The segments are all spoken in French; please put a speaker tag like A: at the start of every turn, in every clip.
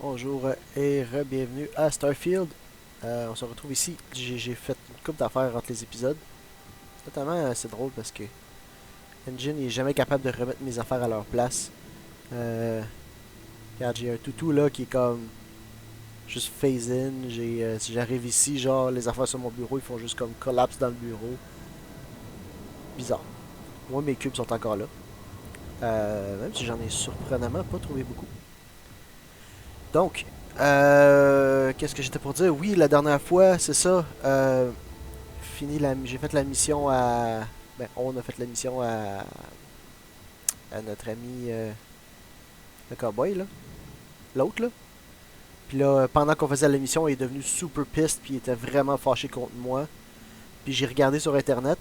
A: Bonjour et bienvenue à Starfield. On se retrouve ici. J'ai fait une couple d'affaires entre les épisodes. Notamment, c'est drôle parce que Engine il est jamais capable de remettre mes affaires à leur place. Regarde, j'ai un toutou là qui est comme juste phase in. Si j'arrive ici, genre les affaires sur mon bureau, ils font juste comme collapse dans le bureau. Bizarre. Moi, mes cubes sont encore là. Même si j'en ai surprenamment pas trouvé beaucoup. Donc, qu'est-ce que j'étais pour dire? Oui, la dernière fois, c'est ça. J'ai fait la mission à. Ben, on a fait la mission à notre ami le cowboy, là. L'autre, là. Puis là, pendant qu'on faisait la mission, il est devenu super pissed, puis il était vraiment fâché contre moi. Puis j'ai regardé sur internet,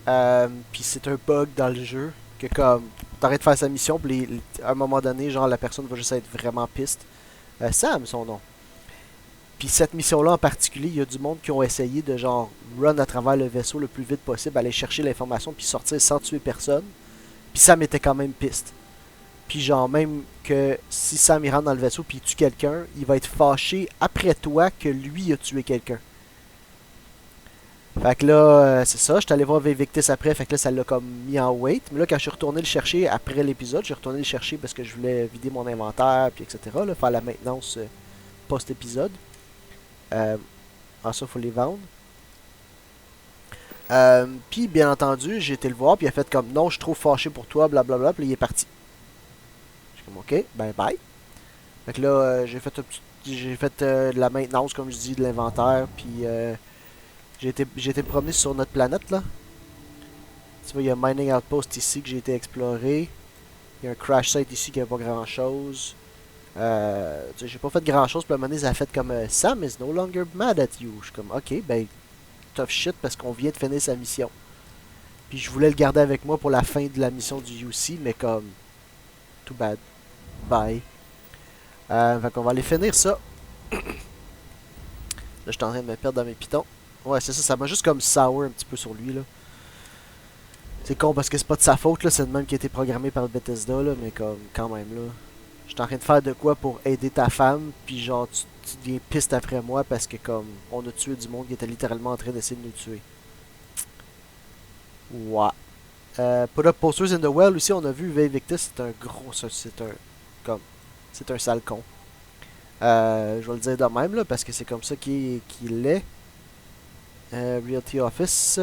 A: puis c'est un bug dans le jeu, que comme, t'arrêtes de faire sa mission, puis à un moment donné, genre, la personne va juste être vraiment pissed. Sam, son nom. Puis cette mission-là en particulier, il y a du monde qui ont essayé de genre run à travers le vaisseau le plus vite possible, aller chercher l'information puis sortir sans tuer personne. Puis Sam était quand même piste. Puis genre même que si Sam il rentre dans le vaisseau puis il tue quelqu'un, il va être fâché après toi que lui a tué quelqu'un. Fait que là, c'est ça, je suis allé voir Victis après, fait que là ça l'a comme mis en wait. Mais là quand je suis retourné le chercher après l'épisode, j'ai retourné le chercher parce que je voulais vider mon inventaire puis etc. Là, faire la maintenance post-épisode. Ça, faut les vendre. Puis, bien entendu, j'ai été le voir, puis il a fait comme non, je suis trop fâché pour toi, blablabla, puis il est parti. Je suis comme ok, ben bye. Fait que là, j'ai fait de la maintenance, comme je dis, de l'inventaire, puis j'ai été me promener sur notre planète là. Tu vois, il y a un mining outpost ici que j'ai été explorer. Il y a un crash site ici qui a pas grand chose. J'ai pas fait grand chose, puis à un moment donné, ça a fait comme Sam is no longer mad at you. Je suis comme ok, ben tough shit parce qu'on vient de finir sa mission. Puis je voulais le garder avec moi pour la fin de la mission du UC, mais comme too bad. Bye. Fait qu'on va aller finir ça. Là, je suis en train de me perdre dans mes pitons. Ouais, c'est ça, ça m'a juste comme sour un petit peu sur lui là. C'est con parce que c'est pas de sa faute là, c'est le même qui a été programmé par le Bethesda là, mais comme quand même là. Je suis en train de faire de quoi pour aider ta femme, puis genre tu deviens piste après moi parce que comme on a tué du monde qui était littéralement en train d'essayer de nous tuer. Ouais. Put up posters in the well aussi, on a vu Victis, c'est un gros. Comme. C'est un sale con. Je vais le dire de même là, parce que c'est comme ça qu'il est. Realty Office.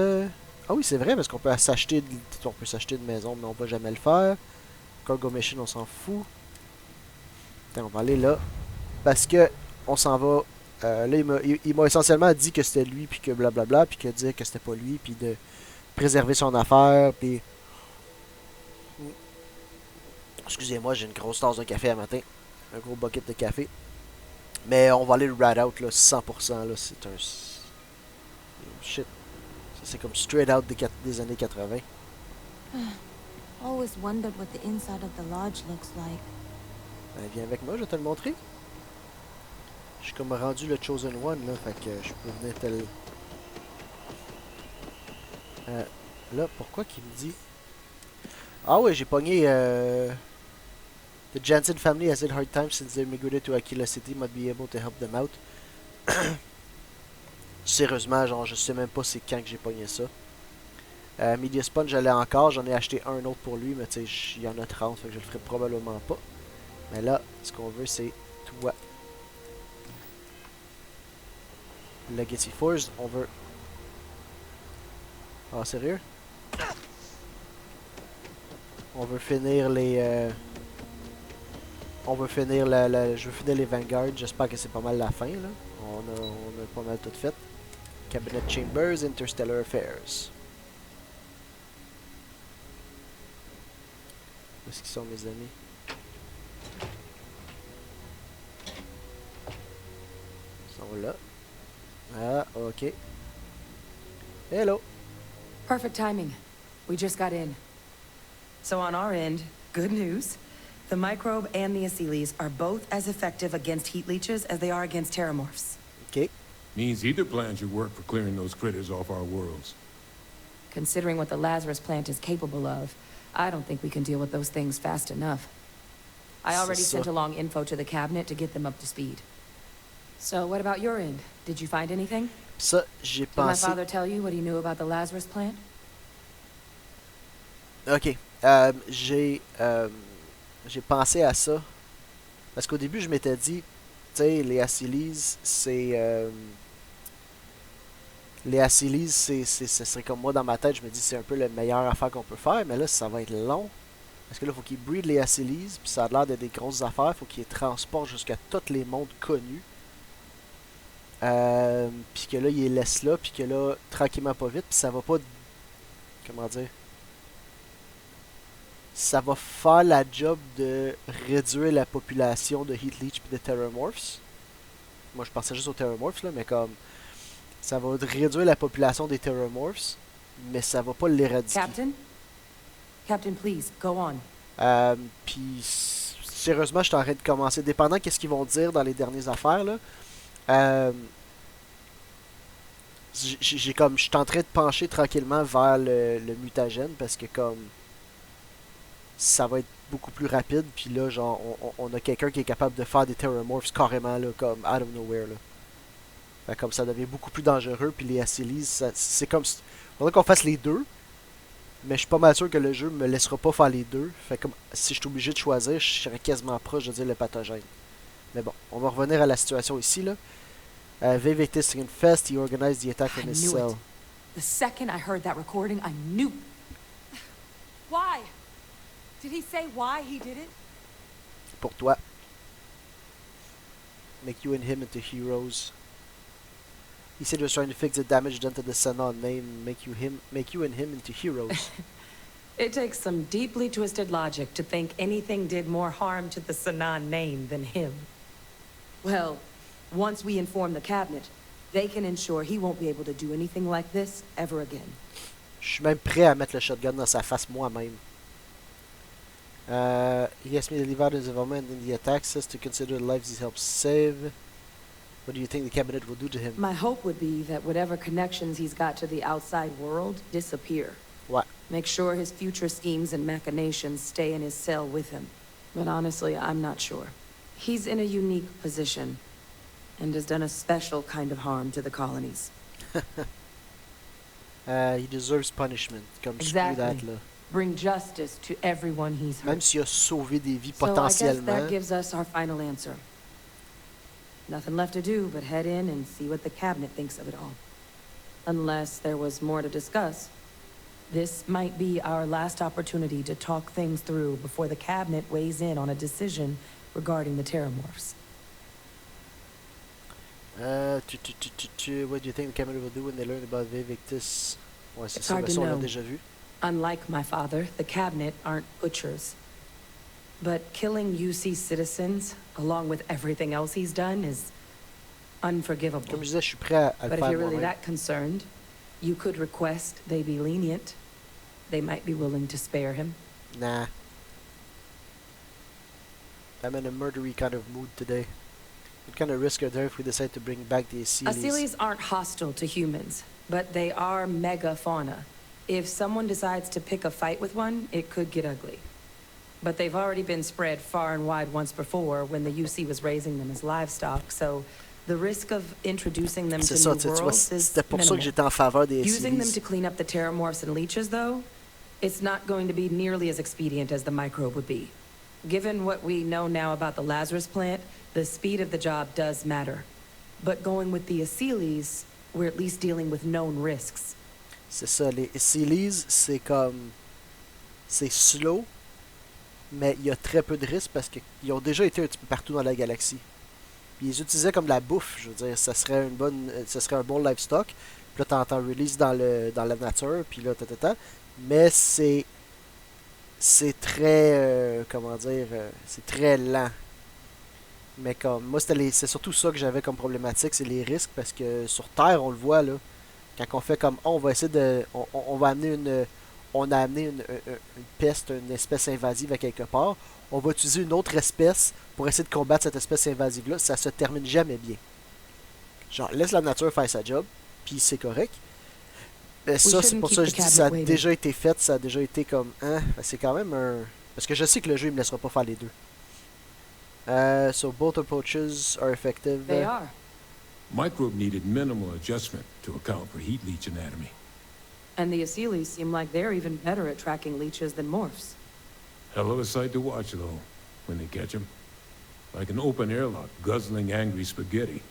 A: Ah oui, c'est vrai, parce qu'on peut s'acheter une maison, mais on va jamais le faire. Cargo Mission, on s'en fout. Attends, on va aller là. Parce que on s'en va. Là, il m'a essentiellement dit que c'était lui, puis que blablabla, puis que dire que c'était pas lui, puis de préserver son affaire, puis. Excusez-moi, j'ai une grosse tasse de café à matin. Un gros bucket de café. Mais on va aller le rat out, là, 100%. Là, c'est un. Shit. Ça, c'est comme straight out des années 80.
B: Always wondered what the inside of the lodge looks like.
A: Ben, viens avec moi, je vais te le montrer. Je suis comme rendu le Chosen One, là. Fait que je peux venir te le. Là, pourquoi qu'il me dit. Ah ouais, j'ai pogné. The Jansen family has had hard times since they migrated to Aquila City. Might be able to help them out. Sérieusement, genre, je sais même pas c'est quand que j'ai pogné ça. Media Sponge, j'allais encore. J'en ai acheté un autre pour lui, mais tu sais, il y en a 30, fait que je le ferai probablement pas. Mais là, ce qu'on veut, c'est toi. Legacy Force, on veut. Ah, sérieux? On veut finir les. On veut finir je veux finir les Vanguard. J'espère que c'est pas mal la fin, là. On a pas mal tout fait. Cabinet Chambers, Interstellar Affairs. Où est-ce qu'ils sont, mes amis? Ils sont là. Ah, ok. Hello.
C: Perfect timing. We just got in. So on our end, good news. The microbe and the acyles are both as effective against heat leeches as they are against terramorphs.
A: Ok.
D: Means either plan should work for clearing those critters off our worlds.
C: Considering what the Lazarus plant is capable of, I don't think we can deal with those things fast enough. I already
A: C'est
C: sent
A: ça.
C: along info to the cabinet to get them up to speed. So what about your end? Did you find anything?
A: Ça, j'ai
C: Did my
A: pensé...
C: father tell you what he knew about the Lazarus plant?
A: Ok. J'ai pensé à ça. Parce qu'au début, je m'étais dit, tu sais, les Aciles, c'est... les Aciles, ce serait comme moi dans ma tête, je me dis c'est un peu la meilleure affaire qu'on peut faire, mais là, ça va être long. Parce que là, il faut qu'ils breedent les Aciles, puis ça a l'air d'être des grosses affaires, il faut qu'ils les transportent jusqu'à tous les mondes connus. Puis que là, ils les laissent là, puis que là, tranquillement pas vite, puis ça va pas... Comment dire? Ça va faire la job de réduire la population de Heat Leech et de Terramorphs. Moi, je pensais juste aux Terramorphs, là, mais comme... Ça va réduire la population des Terramorphs, mais ça va pas l'éradiquer.
C: Captain? Captain, please, go on.
A: Puis, sérieusement, je suis en train de commencer. Dépendant qu'est-ce qu'ils vont dire dans les dernières affaires, là, j'ai comme, je suis en train de pencher tranquillement vers le mutagène parce que comme ça va être beaucoup plus rapide. Puis là, genre, on a quelqu'un qui est capable de faire des Terramorphs carrément là, comme out of nowhere là. Fait comme ça devient beaucoup plus dangereux. Puis les Aciles, c'est comme, faudrait qu'on fasse les deux. Mais je suis pas mal sûr que le jeu me laissera pas faire les deux. Fait comme si je suis obligé de choisir, je serais quasiment proche de dire le pathogène. Mais bon, on va revenir à la situation ici là. Vivectis confessed he organized the attack
C: I
A: in his
C: knew
A: cell.
C: it. The second I heard that recording, I knew.
B: Why? Did he say why he did it?
A: Pour toi. Make you and him into heroes. He said he was trying to fix the damage done to the Sanon name, make you and him into heroes.
C: It takes some deeply twisted logic to think anything did more harm to the Sanan name than him. Well, once we inform the cabinet, they can ensure he won't be able to do anything like this ever again.
A: Je suis même prêt à mettre le shotgun dans sa face moi-même. He asked me to leave out his involvement in the attack, says to consider the lives he helped save. What do you think the cabinet will do to him?
C: My hope would be that whatever connections he's got to the outside world disappear.
A: Ouais.
C: Make sure his future schemes and machinations stay in his cell with him. But honestly, I'm not sure. He's in a unique position and has done a special kind of harm to the colonies.
A: He deserves punishment. Comme
C: Exactly.
A: screw that, là.
C: Bring justice to everyone he's hurt.
A: Même s'il a sauvé des vies
C: So I guess
A: potentiellement.
C: that gives us our final answer. Nothing left to do but head in and see what the cabinet thinks of it all. Unless there was more to discuss. This might be our last opportunity to talk things through before the cabinet weighs in on a decision regarding the Terramorphs.
A: What do you think the cabinet will do when they learn about Vivectis? Ouais, c'est
C: It's
A: ça,
C: hard
A: mais
C: to
A: ça, on l'a
C: know.
A: déjà vu.
C: Unlike my father, the cabinet aren't butchers. But killing UC citizens, along with everything else he's done, is unforgivable.
A: Comme je disais, je suis prêt à le
C: But if
A: faire
C: you're really
A: moi-même.
C: that concerned, you could request they be lenient. They might be willing to spare him.
A: Nah. I'm in a murdery kind of mood today. What kind of risk are there if we decide to bring back the Aciles?
C: Aciles aren't hostile to humans, but they are megafauna. If someone decides to pick a fight with one, it could get ugly. But they've already been spread far and wide once before when the UC was raising them as livestock, so the risk of introducing them to
A: C'est ça,
C: new
A: tu vois,
C: worlds is
A: c'était pour ça que
C: minimal.
A: j'étais en faveur des
C: Using them to
A: Aciles.
C: clean up the terramorphs and leeches, though, it's not going to be nearly as expedient as the microbe would be. Given what we know now about the Lazarus plant, the speed of the job does matter. But going with the Aciles, we're at least dealing with known risks.
A: C'est ça, les Aciles, c'est comme... C'est slow, mais il y a très peu de risques parce qu'ils ont déjà été un petit peu partout dans la galaxie. Puis ils les utilisaient comme de la bouffe, je veux dire, ça serait un bon livestock. Puis là, t'entends release dans la nature, puis là, mais c'est très, comment dire, c'est très lent. Mais comme, moi, c'est surtout ça que j'avais comme problématique, c'est les risques, parce que sur Terre, on le voit, là, quand on fait comme, on va essayer de, on va amener on a amené une peste, une espèce invasive à quelque part, on va utiliser une autre espèce pour essayer de combattre cette espèce invasive-là, ça se termine jamais bien. Genre, laisse la nature faire sa job, puis c'est correct. Mais ça, c'est pour ça que je dis, ça a déjà été fait, ça a déjà été comme, hein, c'est quand même un... Parce que je sais que le jeu, il me laissera pas faire les deux. So both approaches are effective.
C: They are.
D: Microbe needed minimal adjustment to account for heat leech anatomy.
C: And the Aseles seem like they're even better at tracking leeches than morphs.
D: Hell of a sight to watch, though, when they catch them. Like an open airlock guzzling angry spaghetti.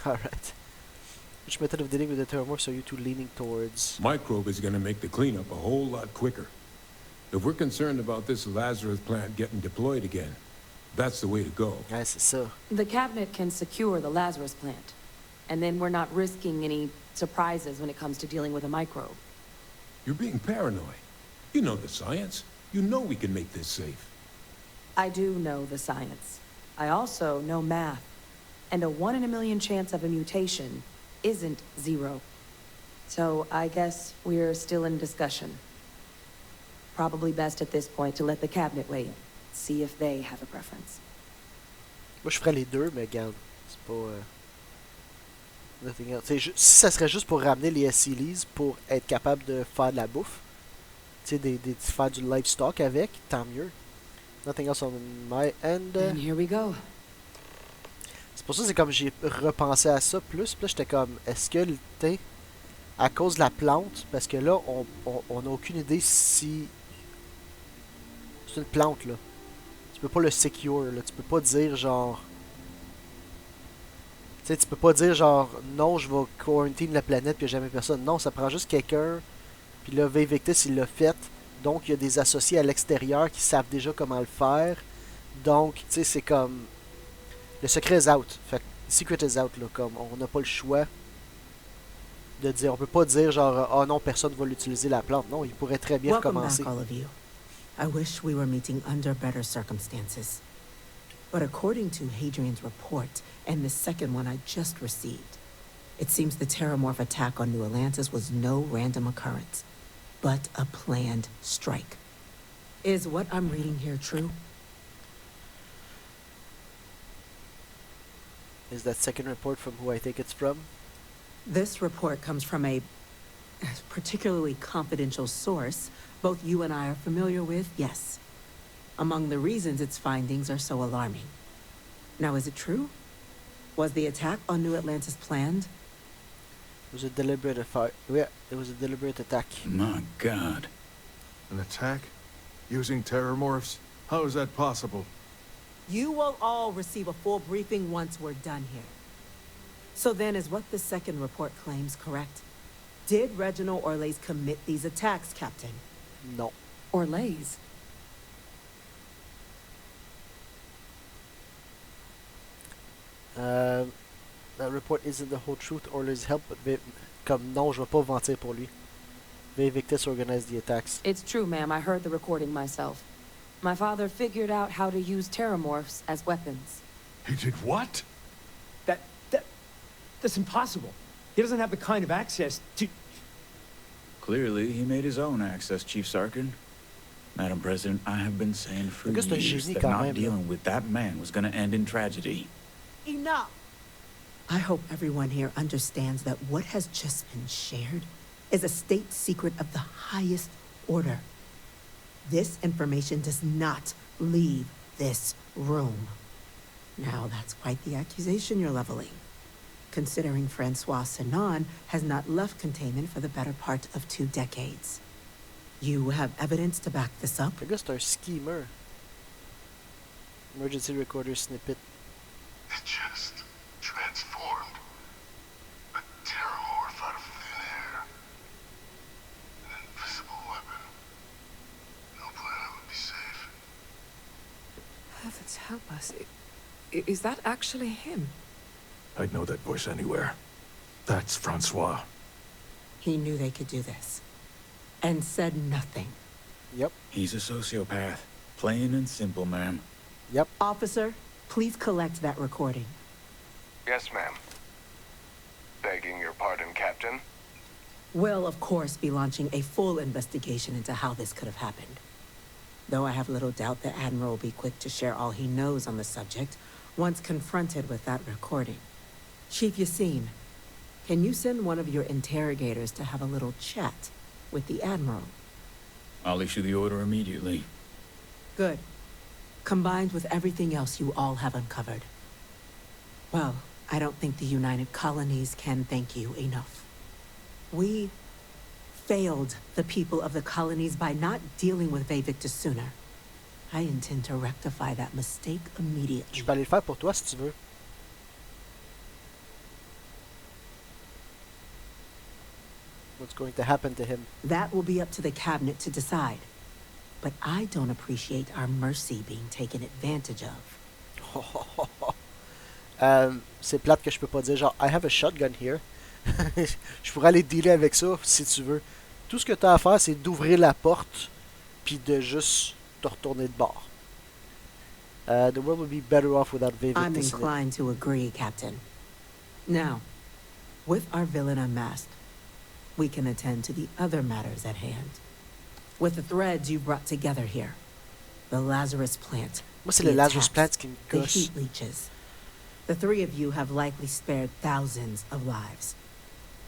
A: Alright. Which method of dealing with the terramorphs are you two leaning towards?
D: Microbe is gonna make the cleanup a whole lot quicker. If we're concerned about this Lazarus plant getting deployed again, that's the way to go.
A: Ouais, c'est ça.
C: The cabinet can secure the Lazarus plant. And then we're not risking any surprises when it comes to dealing with a microbe.
D: You're being paranoid. You know the science. You know we can make this safe.
C: I do know the science. I also know math. And a 1 in a million chance of a mutation isn't 0. So I guess we're still in discussion. Probably best at this point to let the cabinet weigh in. See if they have a preference.
A: Moi, je ferais les deux, mais regarde, c'est pas... nothing else. Si ça serait juste pour ramener les Aseles pour être capable de faire de la bouffe, tu sais, faire du livestock avec, tant mieux. Nothing else on my end.
C: And here we go.
A: C'est pour ça que c'est comme j'ai repensé à ça plus. Puis là, j'étais comme, est-ce que, tu sais, à cause de la plante, parce que là, on n'a aucune idée si... C'est une plante, là. Tu peux pas le secure, là. Tu peux pas dire, genre... Tu sais, tu peux pas dire, genre, non, je vais quarantine la planète puis il n'y a jamais personne. Non, ça prend juste quelqu'un. Puis là, Victus, il l'a fait. Donc, il y a des associés à l'extérieur qui savent déjà comment le faire. Donc, tu sais, c'est comme... Le secret is out. Fait que, secret is out, là. Comme, on n'a pas le choix de dire... On peut pas dire, genre, oh non, personne va l'utiliser, la plante. Non, il pourrait très bien
E: Welcome
A: recommencer.
E: back, all of you. I wish we were meeting under better circumstances. But according to Hadrian's report, and the second one I just received, it seems the terramorph attack on New Atlantis was no random occurrence, but a planned strike. Is what I'm reading here true?
A: Is that second report from who I think it's from?
E: This report comes from a particularly confidential source both you and I are familiar with, yes. Among the reasons its findings are so alarming. Now, is it true? Was the attack on New Atlantis planned?
A: It was a deliberate attack. Yeah, it was a deliberate attack.
F: My God.
G: An attack? Using terramorphs? How is that possible?
E: You will all receive a full briefing once we're done here. So then, is what the second report claims correct? Did Reginald Orlays commit these attacks, Captain?
A: No.
C: Orlays?
A: That report isn't the whole truth. Orlays help, but comme non, je vais pas mentir pour lui. Victus organized the attacks.
C: It's true, ma'am. I heard the recording myself. My father figured out how to use terramorphs as weapons.
G: He did what?
H: That's impossible. He doesn't have the kind of access to...
F: Clearly, he made his own access, Chief Sarkin. Madam President, I have been saying for
A: Because the
F: years
A: génie
F: that
A: quand
F: not
A: même,
F: dealing with that man was going to end in tragedy.
E: Enough! I hope everyone here understands that what has just been shared is a state secret of the highest order. This information does not leave this room. Now, that's quite the accusation you're leveling, considering Francois Sinon has not left containment for the better part of 2 decades. You have evidence to back this up?
A: Le gars, c'est un schemer. Emergency recorder snippet.
I: It just transformed a terramorph out of thin air. An invisible weapon. No planet would be safe.
B: Heavens help us. Is that actually him?
G: I'd know that voice anywhere. That's Francois.
E: He knew they could do this, and said nothing.
A: Yep.
F: He's a sociopath. Plain and simple, ma'am.
A: Yep.
E: Officer, please collect that recording.
I: Yes, ma'am. Begging your pardon, Captain.
E: We'll, of course, be launching a full investigation into how this could have happened. Though I have little doubt the Admiral will be quick to share all he knows on the subject once confronted with that recording. Chief Yassine, can you send one of your interrogators to have a little chat with the Admiral?
F: I'll issue the order immediately.
E: Good. combined with everything else you all have uncovered. Well, I don't think the United Colonies can thank you enough. We failed the people of the colonies by not dealing with Vevictus sooner. I intend to rectify that mistake immediately.
A: Je peux aller le faire pour toi si tu veux. What's going to happen to him?
E: That will be up to the cabinet to decide. But I don't appreciate our mercy being taken advantage of.
A: C'est plate que je peux pas dire genre I have a shotgun here. Je pourrais aller dealer avec ça si tu veux. Tout ce que tu as à faire, c'est d'ouvrir la porte puis de juste te retourner de bord. The world would be better off without
E: I'm
A: Vevictus in it.
E: inclined to agree, Captain. Now, with our villain unmasked, we can attend to the other matters at hand. With the threads you brought together here, the Lazarus plant,
A: Moi, c'est
E: the
A: le Lazarus
E: attacks,
A: plant qui me
E: the
A: gosse.
E: heat leeches. The three of you have likely spared thousands of lives.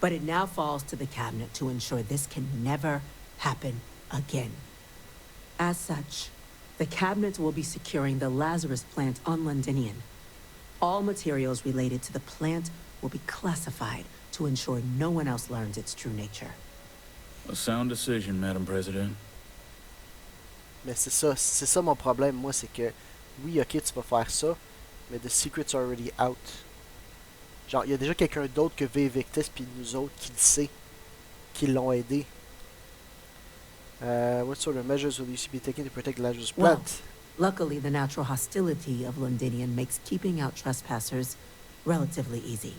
E: But it now falls to the cabinet to ensure this can never happen again. As such, the cabinet will be securing the Lazarus plant on Londinian. All materials related to the plant will be classified to ensure no one else learns its true nature.
F: A sound decision, Madam President.
A: Mais c'est ça mon problème, moi, c'est que oui, ok, tu vas faire ça, mais the secret's already out. Genre, il y a déjà quelqu'un d'autre que Vevictus puis nous autres qui le sait, qui l'ont aidé. What sort of measures will you be taking to protect the Lazarus
E: Well,
A: plant?
E: luckily the natural hostility of Londinian makes keeping out trespassers relatively easy.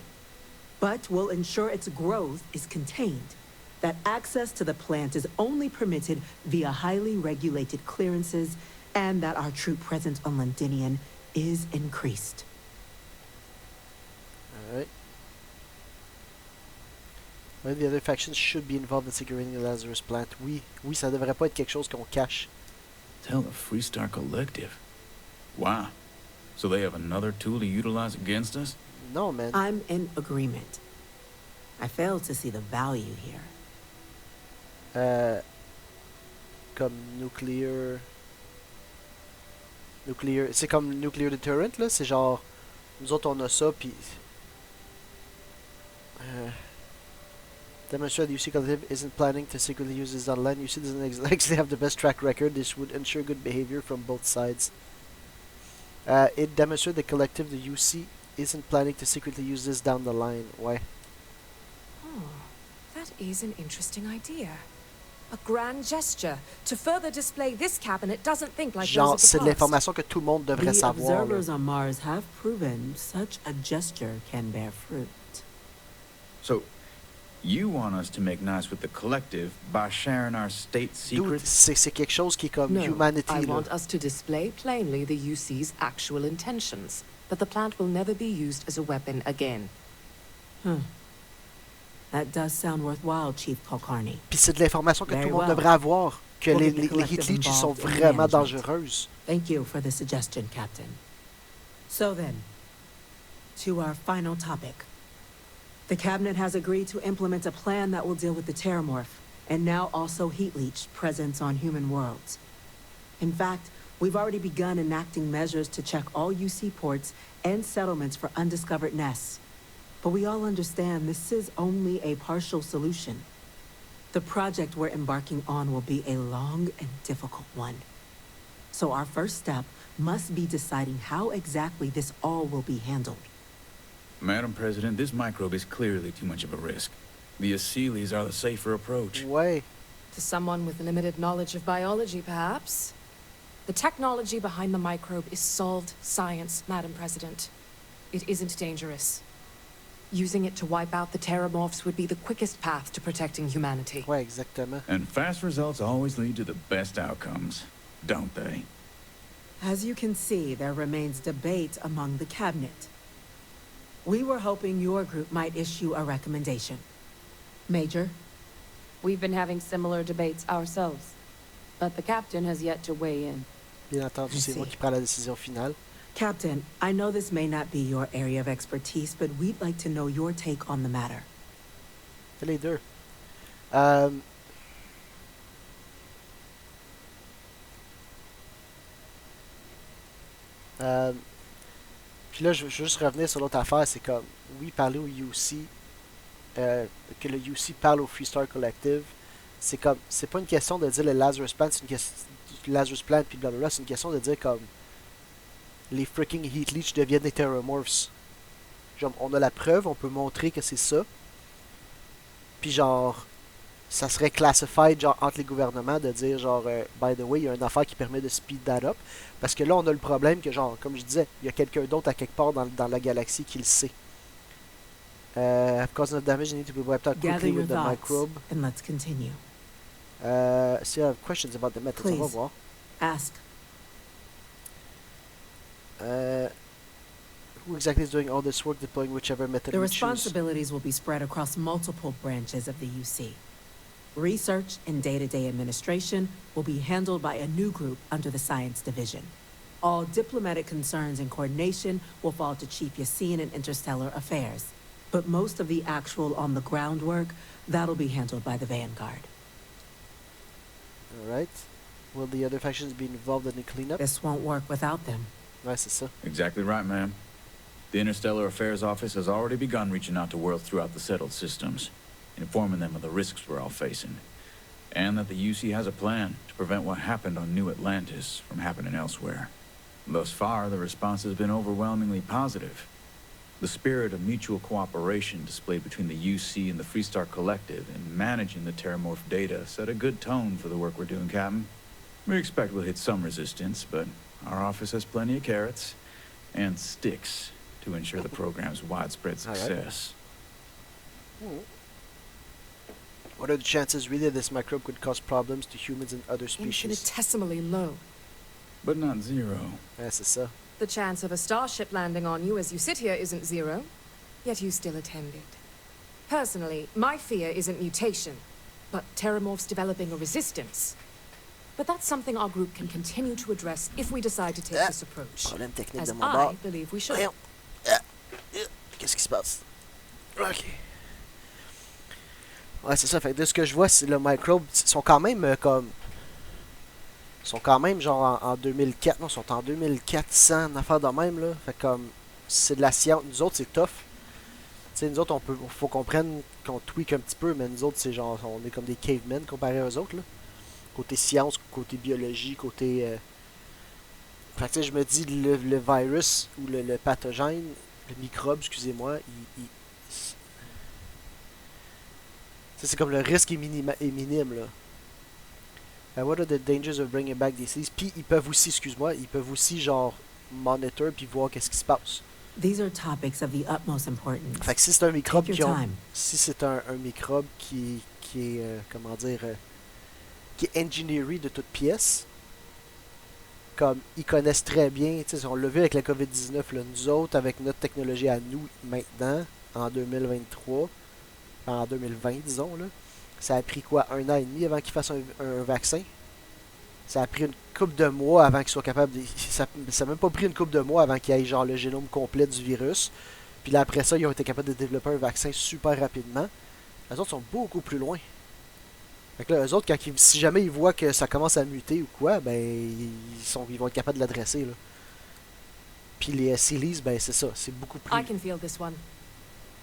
E: But we'll ensure its growth is contained, that access to the plant is only permitted via highly regulated clearances, and that our troop presence on Londinian is increased.
A: Alright. One of the other factions should be involved in securing the Lazarus plant. Oui, ça devrait pas être quelque chose qu'on cache.
F: Tell the Freestar Collective. Wow. So they have another tool to utilize against us?
A: Non, man.
E: I'm in agreement. I fail to see the value here.
A: Comme nuclear... C'est comme nuclear deterrent, là. C'est genre... Nous autres, on a ça, puis... Demonstrate the UC Collective isn't planning to secretly use this online. UC doesn't actually have the best track record. This would ensure good behavior from both sides. It demonstrates the collective, the UC, isn't planning to secretly use this down the line. Why?
B: Oh, that is an interesting idea. A grand gesture to further display this cabinet doesn't think like
A: Genre,
B: those
A: c'est
B: of
A: de
B: the past.
A: l'information que tout le monde devrait
E: The
A: savoir. Là.
E: observers on Mars have proven such a gesture can bear fruit.
F: So, you want us to make nice with the Collective by sharing our state
A: Dude,
F: secrets?
A: c'est quelque chose qui est comme
C: No,
A: humanity.
C: I
A: là.
C: want us to display plainly the UC's actual intentions, that the plant will never be used as a weapon again.
E: That does sound worthwhile, Chief Kulkarni.
A: Puis c'est de l'information que
E: Very
A: tout le monde
E: well.
A: devrait avoir. Que
E: We'll
A: les,
E: get the
A: les
E: collective
A: heat leeches sont
E: involved in
A: vraiment
E: management.
A: dangereuses.
E: Thank you for the suggestion, Captain. So then, to our final topic. The cabinet has agreed to implement a plan that will deal with the Terramorph, and now also heat leech presence on human worlds. In fact, we've already begun enacting measures to check all UC ports and settlements for undiscovered nests. But we all understand this is only a partial solution. The project we're embarking on will be a long and difficult one. So our first step must be deciding how exactly this all will be handled.
F: Madam President, this microbe is clearly too much of a risk. The Aseles are the safer approach.
A: Ouais.
B: To someone with limited knowledge of biology, perhaps. The technology behind the microbe is solved science, Madam President. It isn't dangerous. Using it to wipe out the Terramorphs would be the quickest path to protecting humanity.
A: Ouais, exactement.
F: And fast results always lead to the best outcomes, don't they?
E: As you can see, there remains debate among the cabinet. We were hoping your group might issue a recommendation. Major?
C: We've been having similar debates ourselves, but the captain has yet to weigh in.
A: Bien entendu, c'est moi qui prends la décision finale.
E: Captain, I know this may not be your area of expertise, but we'd like to know your take on the matter.
A: C'est les deux. Puis là, je veux juste revenir sur l'autre affaire, c'est comme, oui, parler au UC, que le UC parle au Freestar Collective, c'est comme, c'est pas une question de dire le Lazarus Plant, c'est une question, Lazarus Plant, puis blablabla, c'est une question de dire comme, les freaking Heat Leech deviennent des Terramorphs. Genre, on a la preuve, on peut montrer que c'est ça. Puis genre, ça serait classified genre entre les gouvernements de dire genre, by the way, il y a une affaire qui permet de speed that up. Parce que là, on a le problème que genre, comme je disais, il y a quelqu'un d'autre à quelque part dans la galaxie qui le sait. Cause enough damage, you need to be wiped out
E: Gather
A: quickly
E: your
A: with the
E: thoughts,
A: microbe.
E: and let's continue.
A: So you have questions about the methods, on va
E: Please.
A: voir.
E: Ask.
A: Who exactly is doing all this work deploying whichever method
E: The
A: we choose?
E: responsibilities will be spread across multiple branches of the UC. Research and day-to-day administration will be handled by a new group under the Science Division. All diplomatic concerns and coordination will fall to Chief Yassine and Interstellar Affairs. But most of the actual on-the-ground work, that'll be handled by the Vanguard.
A: Alright. Will the other factions be involved in the cleanup?
E: This won't work without them.
A: Ouais, c'est ça.
F: Exactly right, ma'am. The Interstellar Affairs Office has already begun reaching out to worlds throughout the settled systems, informing them of the risks we're all facing, and that the UC has a plan to prevent what happened on New Atlantis from happening elsewhere. Thus far, the response has been overwhelmingly positive. The spirit of mutual cooperation displayed between the UC and the Freestar Collective in managing the Terramorph data set a good tone for the work we're doing, Captain. We expect we'll hit some resistance, but our office has plenty of carrots and sticks to ensure the program's widespread success.
A: What are the chances really this microbe could cause problems to humans and other species?
B: Infinitesimally low.
F: But not zero.
A: Ouais, c'est ça.
B: The chance of a starship landing on you as you sit here isn't zero, yet you still attended. Personally, my fear isn't mutation, but Terramorphs developing a resistance. But that's something our group can continue to address if we decide to take this approach.
A: Problème technique
B: As
A: de mon bord.
B: I believe we should.
A: Voyons. Qu'est-ce qui se passe? Ok. Ouais, c'est ça. Fait que de ce que je vois, c'est le microbe. Ils sont quand même comme. Ils sont quand même genre en 2004. Non, ils sont en 2400, une affaire de même là. Fait comme. C'est de la science. Nous autres, c'est tough. Tu sais, nous autres, faut qu'on prenne, qu'on tweak un petit peu, mais nous autres, c'est genre. On est comme des cavemen comparé aux autres là. Côté science, côté biologie, côté. Fait que tu sais, je me dis, le virus ou le pathogène, le microbe, excusez-moi, c'est comme le risque est minime là. What are the dangers of bringing back these cities? Puis ils peuvent aussi, excuse-moi, ils peuvent aussi genre monitor puis voir qu'est-ce qui se passe.
E: These are topics of the utmost importance.
A: Fait que si c'est un microbe
E: Take your time.
A: si c'est un microbe qui est comment dire qui est engineering de toutes pièces, comme ils connaissent très bien, tu sais, on l'a vu avec la COVID-19, là, nous autres, avec notre technologie à nous, maintenant, en 2023, en 2020, disons, là, ça a pris quoi, 1 an et demi avant qu'ils fassent un vaccin? Ça a pris une couple de mois avant qu'ils soient capables de... Ça n'a même pas pris une couple de mois avant qu'il y ait genre le génome complet du virus. Puis là, après ça, ils ont été capables de développer un vaccin super rapidement. Les autres sont beaucoup plus loin. Fait que là, eux autres, si jamais ils voient que ça commence à muter ou quoi, ben, ils vont être capables de l'adresser, là. Puis les Sealies, ben, c'est ça, c'est beaucoup plus...
B: I can feel this one.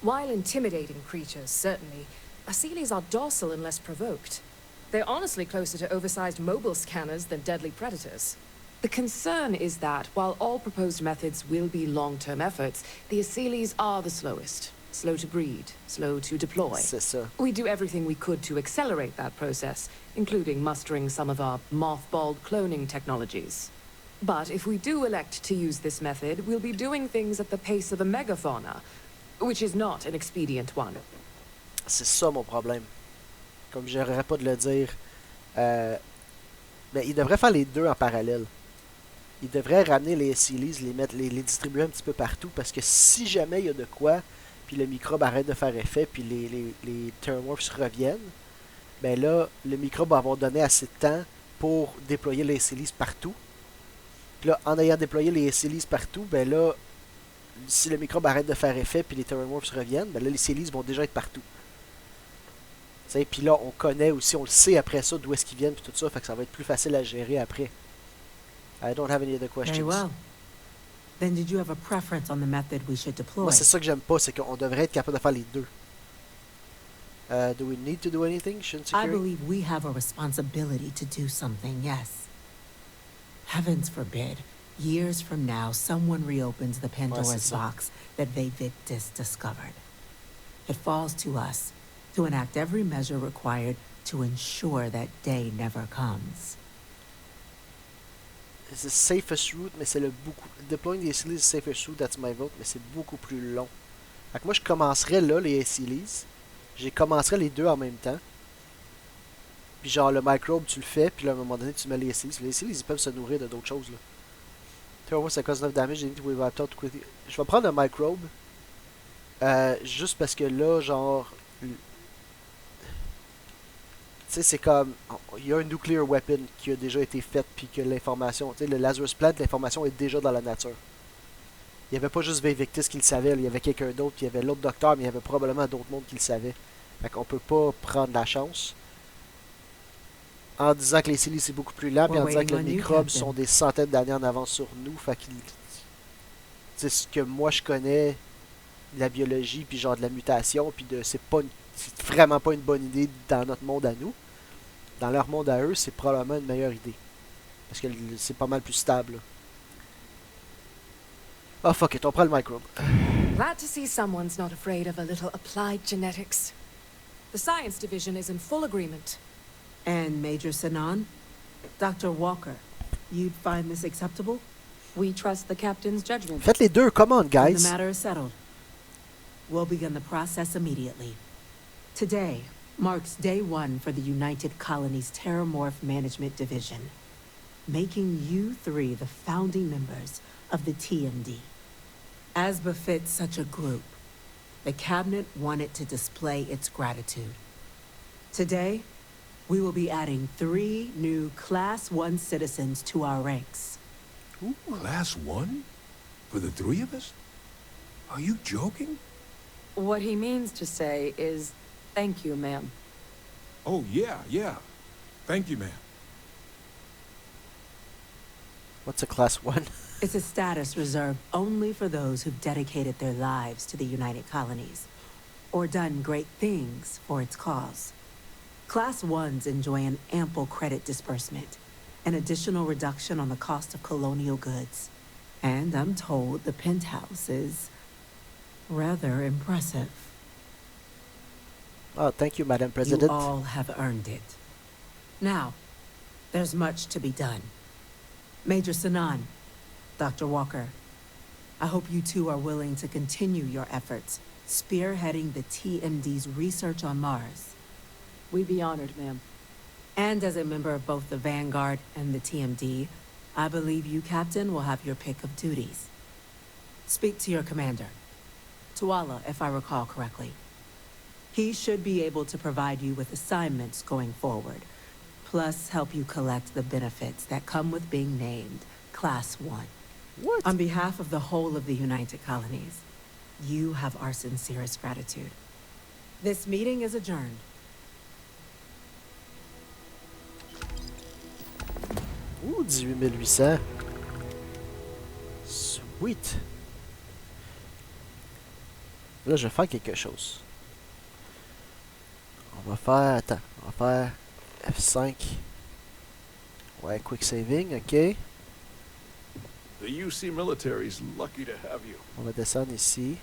B: While intimidating creatures, certainly, Aseles are docile unless provoked. They're honestly closer to oversized mobile scanners than deadly predators. The concern is that, while all proposed methods will be long-term efforts, the Aseles are the slowest. Slow to breed, slow to deploy.
A: C'est ça.
B: We do everything we could to accelerate that process, including mustering some of our mothballed cloning technologies. But if we do elect to use this method, we'll be doing things at the pace of a megafauna, which is not an expedient one.
A: C'est ça mon problème. Comme j'aurais pas de le dire. Mais ils devraient faire les deux en parallèle. Ils devraient ramener les Sealies, les distribuer un petit peu partout, parce que si jamais il y a de quoi, puis le microbe arrête de faire effet, puis les Terramorphs reviennent, ben là, le microbe va avoir donné assez de temps pour déployer les Sealies partout. Puis là, en ayant déployé les Sealies partout, ben là, si le microbe arrête de faire effet, puis les Terramorphs reviennent, ben là, les Sealies vont déjà être partout. Puis là, on connaît aussi, on le sait après ça, d'où est-ce qu'ils viennent, puis tout ça, fait que ça va être plus facile à gérer après. I don't have any other questions.
E: Very well. Then did you have a preference on the method we should deploy?
A: Moi, c'est ça que j'aime pas, c'est qu'on devrait être capable de faire les deux. Do we need to do anything? Shouldn't
E: I
A: security?
E: believe we have a responsibility to do something, yes. Heavens forbid, years from now, someone reopens the Pandora's
A: ça.
E: box that Victis discovered. It falls to us to enact every measure required to ensure that day never comes.
A: C'est the safest route, mais c'est le beaucoup. Deploying the SCLs is the safest route, that's my vote, mais c'est beaucoup plus long. Fait que moi, je commencerais là, les SCLs. Je commencerais les deux en même temps. Puis genre, le microbe, tu le fais, puis là, à un moment donné, tu mets les SCLs. Les SCLs, ils peuvent se nourrir de d'autres choses, là. Terror ça cause 9 damage, we wiped out quickly. Je vais prendre un microbe. Juste parce que là, genre... Tu sais, c'est comme... Il y a un nuclear weapon qui a déjà été fait, puis que l'information... Tu sais, le Lazarus Plant, l'information est déjà dans la nature. Il n'y avait pas juste Victis qui le savait, là, il y avait quelqu'un d'autre, puis il y avait l'autre docteur, mais il y avait probablement d'autres mondes qui le savaient. Fait qu'on peut pas prendre la chance. En disant que les Silly c'est beaucoup plus lent, puis en disant que les microbes sont des centaines d'années en avance sur nous, fait qu'ils... C'est ce que moi je connais de la biologie, puis genre de la mutation, puis de... C'est vraiment pas une bonne idée dans notre monde à nous. Dans leur monde à eux, c'est probablement une meilleure idée. Parce que c'est pas mal plus stable. Oh fuck it, on prend le microbe.
B: Glad to see someone's not afraid of a little applied genetics. The science division is in full agreement.
E: And Major Sinan? Dr. Walker, you'd find this acceptable?
C: We trust the captain's judgment.
A: Faites les deux, come on,
E: The
A: guys.
E: matter is settled. We'll begin the process immediately. Today marks day one for the United Colonies Terramorph Management Division, making you three the founding members of the TMD. As befits such a group, the Cabinet wanted to display its gratitude. Today, we will be adding 3 new Class 1 citizens to our ranks.
D: Ooh, Class 1? For the 3 of us? Are you joking?
C: What he means to say is, thank you, ma'am.
D: Oh, yeah. Thank you, ma'am.
A: What's a class 1?
E: It's a status reserved only for those who've dedicated their lives to the United Colonies, or done great things for its cause. Class 1s enjoy an ample credit disbursement, an additional reduction on the cost of colonial goods, and I'm told the penthouse is rather impressive.
A: Oh, thank you, Madam President.
E: You all have earned it. Now, there's much to be done. Major Sinan, Dr. Walker, I hope you two are willing to continue your efforts, spearheading the TMD's research on Mars.
C: We'd be honored, ma'am.
E: And as a member of both the Vanguard and the TMD, I believe you, Captain, will have your pick of duties. Speak to your commander, Tuala, if I recall correctly. He should be able to provide you with assignments going forward, plus help you collect the benefits that come with being named Class 1.
A: What?
E: On behalf of the whole of the United Colonies, you have our sincerest gratitude. This meeting is adjourned.
A: Ouh, 18 800. Sweet. Là, je vais faire quelque chose. On va faire... Attends. On va faire F5. Ouais, quick saving, ok.
G: The UC military's lucky to have you.
A: On va descendre ici.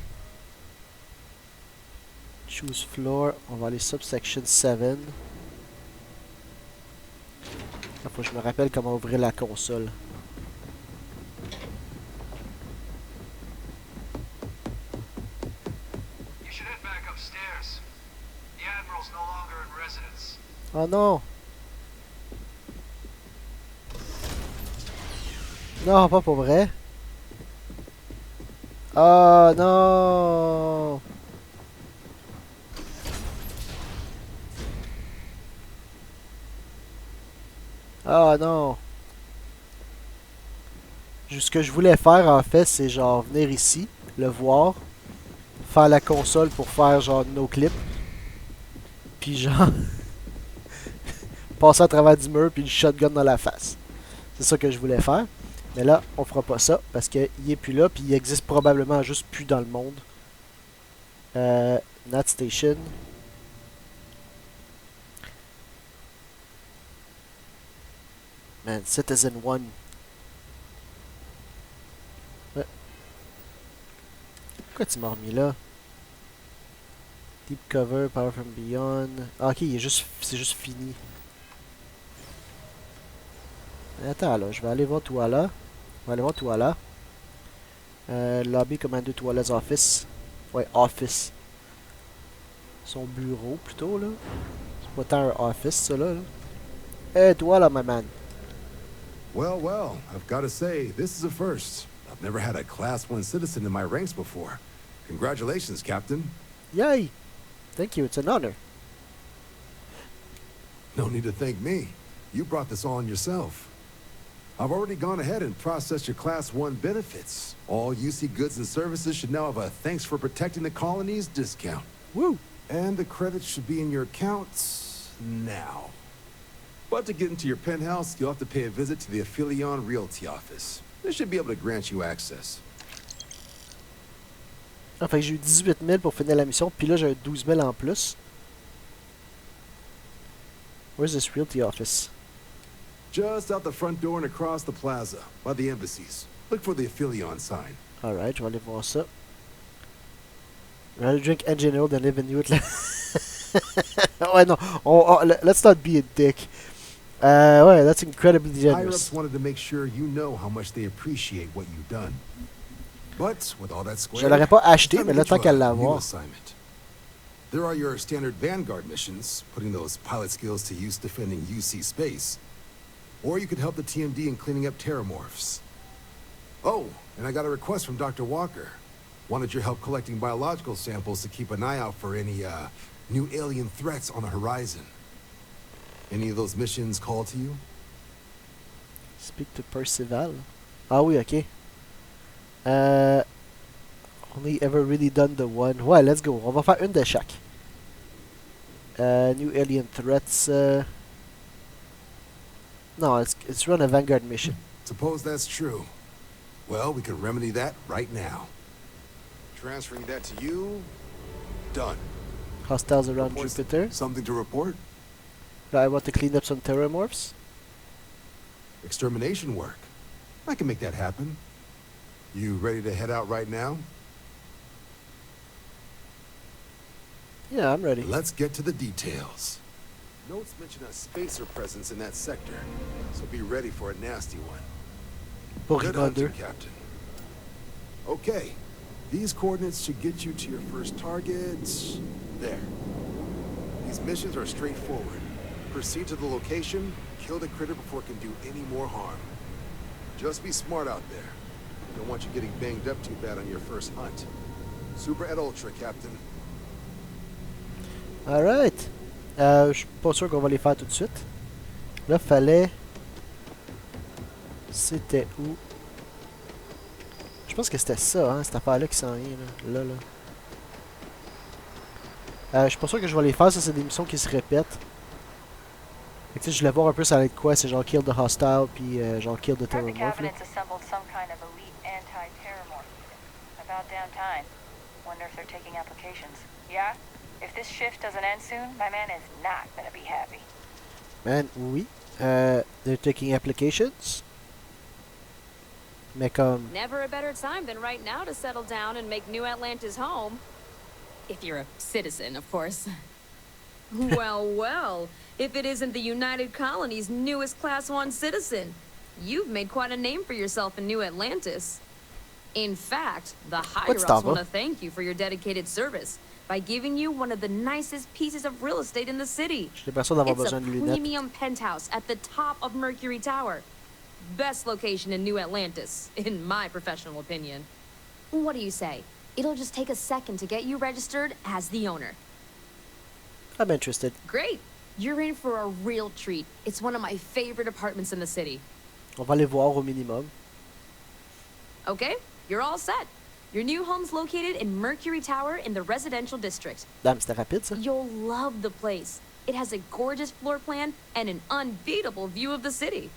A: Choose floor. On va aller subsection 7. Il faut que je me rappelle comment ouvrir la console.
I: You should head back upstairs. The Admiral's no longer in residence.
A: Oh non! Non, pas pour vrai. Oh non! Oh non! Ce que je voulais faire en fait, c'est genre venir ici, le voir, faire la console pour faire genre nos clips, puis genre passer à travers du mur puis une shotgun dans la face. C'est ça que je voulais faire. Mais là, on fera pas ça parce qu'il est plus là, puis il existe probablement juste plus dans le monde. Not Station. Man, Citizen 1. Ouais. Pourquoi tu m'as remis là? Deep Cover, Power from Beyond. Ah, ok, c'est juste fini. Attends là, je vais aller voir toi là. Je vais aller voir toi là. Lobby Commander Toilet's Office. Ouais, Office. Son bureau plutôt là. C'est pas tant un office ça là. Hey, toi là, my man.
J: Well, well, I've got to say, this is a first. I've never had a Class 1 citizen in my ranks before. Congratulations, Captain.
A: Yay! Thank you, it's an honor.
J: No need to thank me. You brought this on yourself. I've already gone ahead and processed your Class 1 benefits. All UC goods and services should now have a thanks for protecting the colonies discount.
A: Woo!
J: And the credits should be in your accounts now. But to get into your penthouse, you'll have to pay a visit to the Aphelion Realty office. They should be able to grant you access.
A: Ah, fait que j'ai eu 18 000 pour finir la mission, puis là j'ai 12 000 en plus. Where's this realty office?
J: Just out the front door and across the plaza, by the embassies. Look for the Aphelion sign.
A: Alright, je vais aller voir ça. Rather drink engine oil than live in New Atlantis. Ouais, non, let's not be a dick. Ouais, that's incredibly generous.
J: Higher-ups wanted to make sure you know how much they appreciate what you've done. But with all that squared,
A: Je l'aurais pas acheté, mais là, tant qu'à l'avoir.
J: There are your standard Vanguard missions, putting those pilot skills to use defending UC space. Or you could help the TMD in cleaning up terramorphs. Oh, and I got a request from Dr. Walker. Wanted your help collecting biological samples to keep an eye out for any, new alien threats on the horizon. Any of those missions call to you?
A: Speak to Percival. Ah oui, ok. Only ever really done the one. Ouais, let's go. On va faire une de chaque. New alien threats. No, it's run a Vanguard mission.
J: Suppose that's true. Well, we can remedy that right now. Transferring that to you. Done.
A: Hostiles around
J: Reports.
A: Jupiter.
J: Something to report?
A: I want to clean up some terramorphs.
J: Extermination work. I can make that happen. You ready to head out right now?
A: Yeah, I'm ready.
J: Let's get to the details. Notes mention a spacer presence in that sector, so be ready for a nasty one. Good hunting, Captain. Okay, these coordinates should get you to your first targets. There. These missions are straightforward. Proceed to the location, kill the critter before it can do any more harm. Just be smart out there. Don't want you getting banged up too bad on your first hunt. Super et ultra, Captain.
A: Alright. Je suis pas sûr qu'on va les faire tout de suite. Là, fallait... C'était où? Je pense que c'était ça, hein, cette affaire-là qui s'en vient, là. Je suis pas sûr que je vais les faire, ça c'est des missions qui se répètent. Fait que, tu sais, je voulais voir un peu ça allait être quoi, c'est genre kill the hostile, puis genre kill the terramorph, là.
K: Assembled some kind of elite anti-terramorph unit. About damn time. Wonder if they're taking applications. Yeah? If this shift doesn't end soon, my man is not gonna be happy.
A: Man, oui. They're taking applications. Mais comme...
L: Never a better time than right now to settle down and make New Atlantis home. If you're a citizen, of course. Well, well. If it isn't the United Colony's newest Class 1 citizen, you've made quite a name for yourself in New Atlantis. In fact, the higher-ups want to thank you for your dedicated service by giving you one of the nicest pieces of real estate in the city. It's a premium penthouse at the top of Mercury Tower. Best location in New Atlantis, in my professional opinion. What do you say? It'll just take a second to get you registered as the owner.
A: I'm interested.
L: Great. You're in for a real treat. It's one of my favorite apartments in the city.
A: On va aller voir au minimum.
L: Okay, you're all set. Your new home's located in Mercury Tower in the residential district.
A: Damn, c'était rapide, ça.
L: You'll love the place. It has a gorgeous floor plan and an unbeatable view of the city.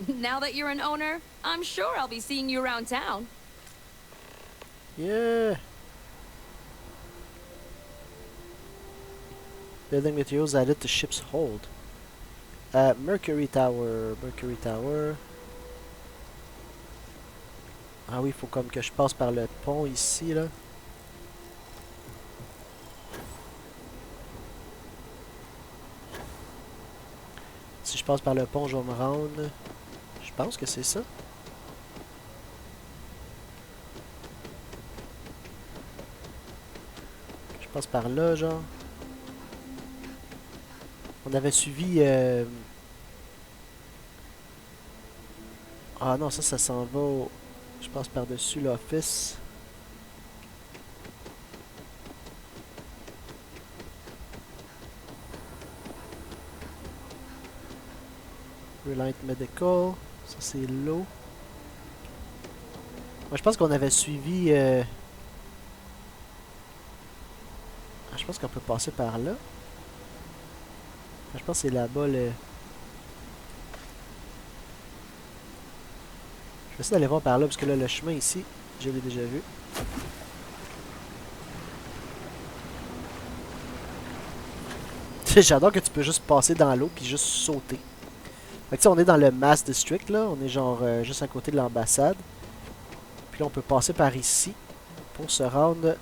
L: Now that you're an owner, I'm sure I'll be seeing you around town.
A: Yeah. Building materials added to ship's hold. Mercury Tower. Mercury Tower. Ah oui, il faut comme que je passe par le pont ici, là. Si je passe par le pont, je vais me rendre. Je pense que c'est ça. Je passe par là, genre. On avait suivi... Ah non, ça s'en va au... Je passe par-dessus l'office. Reliant Medical. Ça, c'est l'eau. Moi, je pense qu'on avait suivi... Ah, je pense qu'on peut passer par là. Je pense que c'est là-bas le... Je vais essayer d'aller voir par là, parce que là, le chemin ici, je l'ai déjà vu. J'adore que tu peux juste passer dans l'eau puis juste sauter. Fait que on est dans le Mass District, là. On est genre juste à côté de l'ambassade. Puis là, on peut passer par ici pour se rendre...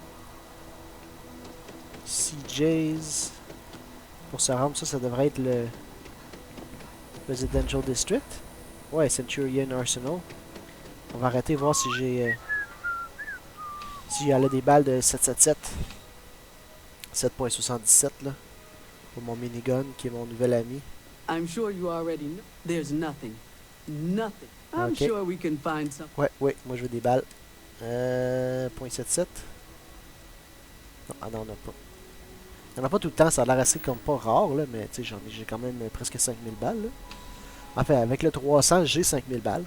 A: CJ's... Pour se rendre, ça devrait être le... Residential District. Ouais, Centurion Arsenal. On va arrêter voir si j'ai... si j'allais des balles de 777. 7.77 là. Pour mon minigun, qui est mon nouvel ami.
M: I'm sure you already know. There's nothing. Nothing. I'm sure we can find some.
A: Ouais, moi je veux des balles. .77. Non, ah non, on n'a pas. Il n'y en a pas tout le temps, ça a l'air assez comme pas rare, là, mais tu sais, j'ai quand même presque 5000 balles. Là. Enfin, avec le 300, j'ai 5000 balles.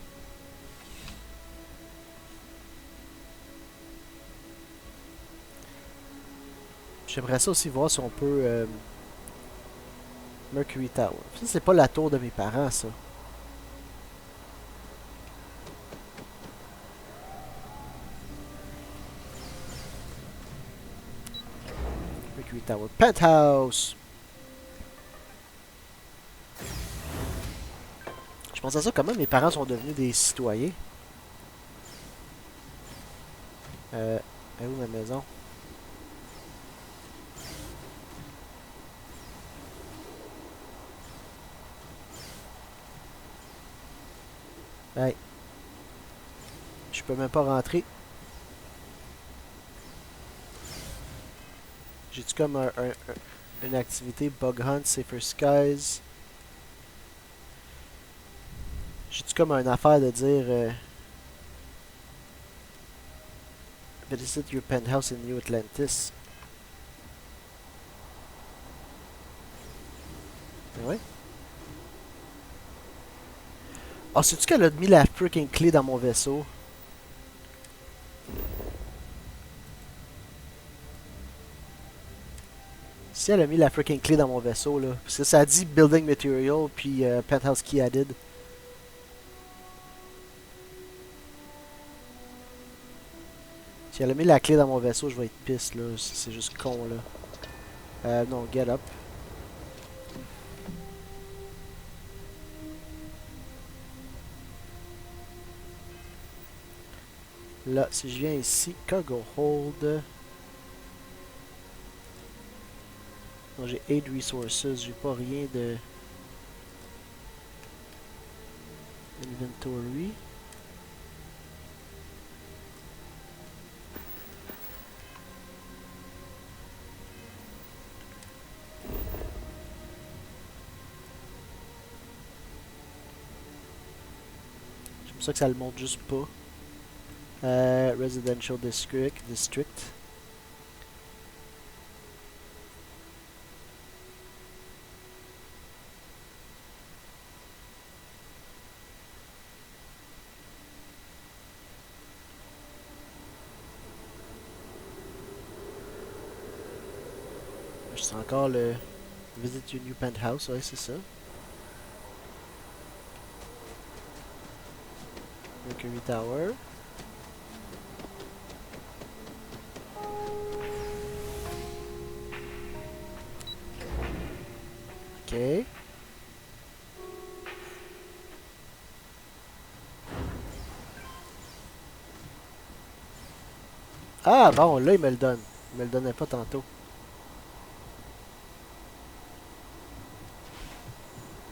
A: J'aimerais ça aussi voir si on peut... Mercury Tower. Ça, c'est pas la tour de mes parents, ça. Mercury Tower. Penthouse! Je pense à ça, comment mes parents sont devenus des citoyens. Elle est où ma maison? Hey. Je peux même pas rentrer. J'ai-tu comme une activité Bug Hunt, Safer Skies? J'ai-tu comme une affaire de dire Visit your penthouse in New Atlantis? Ouais. Ah, sais-tu qu'elle a mis la freaking clé dans mon vaisseau? Si elle a mis la freaking clé dans mon vaisseau, là. Parce que ça dit Building Material, puis Penthouse Key Added. Si elle a mis la clé dans mon vaisseau, je vais être pisse, là. C'est juste con, là. Non, get up. Là, si je viens ici, Cargo Hold. Non, j'ai 8 Resources, j'ai pas rien de... Inventory. C'est pour ça que ça le montre juste pas. Residential District. C'est encore le Visit your new penthouse, ouais, c'est ça. Mercury Tower. Ok. Ah bon, là il me le donne. Il me le donnait pas tantôt.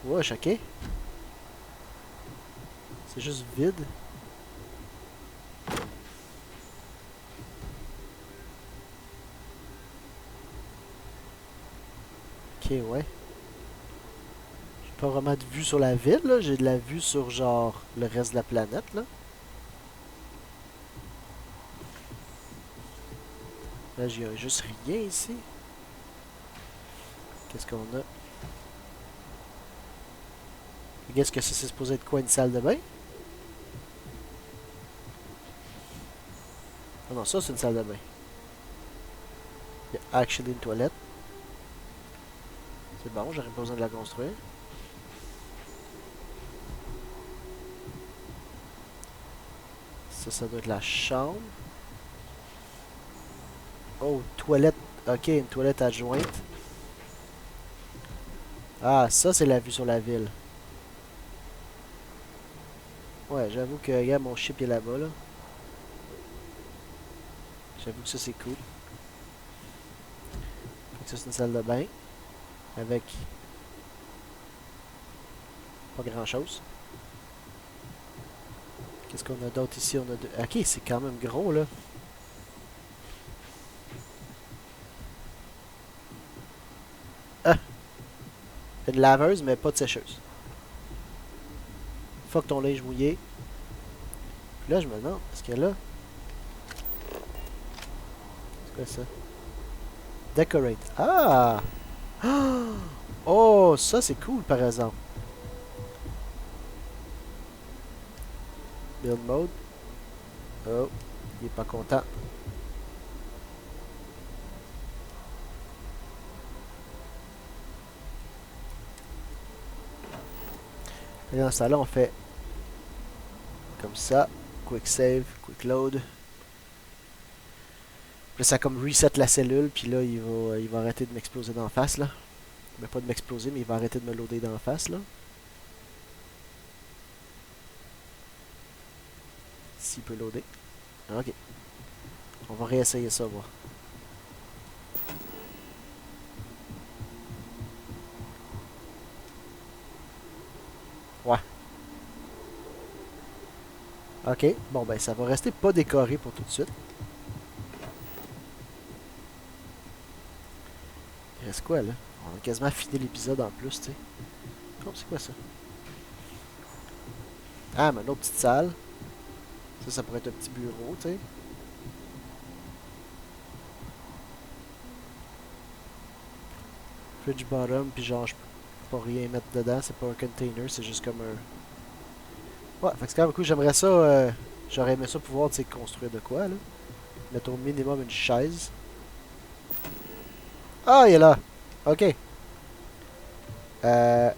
A: Wesh, ok. C'est juste vide. Ok, ouais. J'ai pas vraiment de vue sur la ville, là. J'ai de la vue sur, genre, le reste de la planète, là. Là, j'ai juste rien ici. Qu'est-ce qu'on a? Qu'est-ce que ça, c'est supposé être quoi, une salle de bain? Ah non, ça, c'est une salle de bain. Il y a actually une toilette. C'est bon, j'aurais pas besoin de la construire. Ça doit être la chambre. Oh, toilette. Ok, une toilette adjointe. Ah, ça, c'est la vue sur la ville. Ouais, j'avoue que, regarde, mon ship est là-bas, là. J'avoue que ça, c'est cool. Fait que ça, c'est une salle de bain. Avec pas grand-chose. Qu'est-ce qu'on a d'autre ici? On a deux... Ok, c'est quand même gros, là. Ah! Une laveuse, mais pas de sécheuse. Fuck ton linge mouillé. Puis là, je me demande, est-ce qu'il y a là? C'est quoi ça? Decorate. Ah! Oh, ça c'est cool par exemple. Build mode. Oh, il est pas content. Et dans ça là, on fait comme ça. Quick save, quick load. Puis ça comme reset la cellule, puis là il va arrêter de m'exploser d'en face là. Mais pas de m'exploser, mais il va arrêter de me loader d'en face là. S'il peut loader. Ok. On va réessayer ça, voir. Ouais. Ok. Bon ben ça va rester pas décoré pour tout de suite. Il reste quoi là? On a quasiment fini l'épisode en plus, tu sais. Oh, c'est quoi ça? Ah, mais une autre petite salle. Ça pourrait être un petit bureau, tu sais. Fridge bottom, puis genre, je peux pas rien mettre dedans. C'est pas un container, c'est juste comme un... Ouais, fait que c'est quand même cool. J'aimerais ça... J'aurais aimé ça pouvoir, tu sais, construire de quoi, là. Mettre au minimum une chaise. Ah, il est là! Ok. On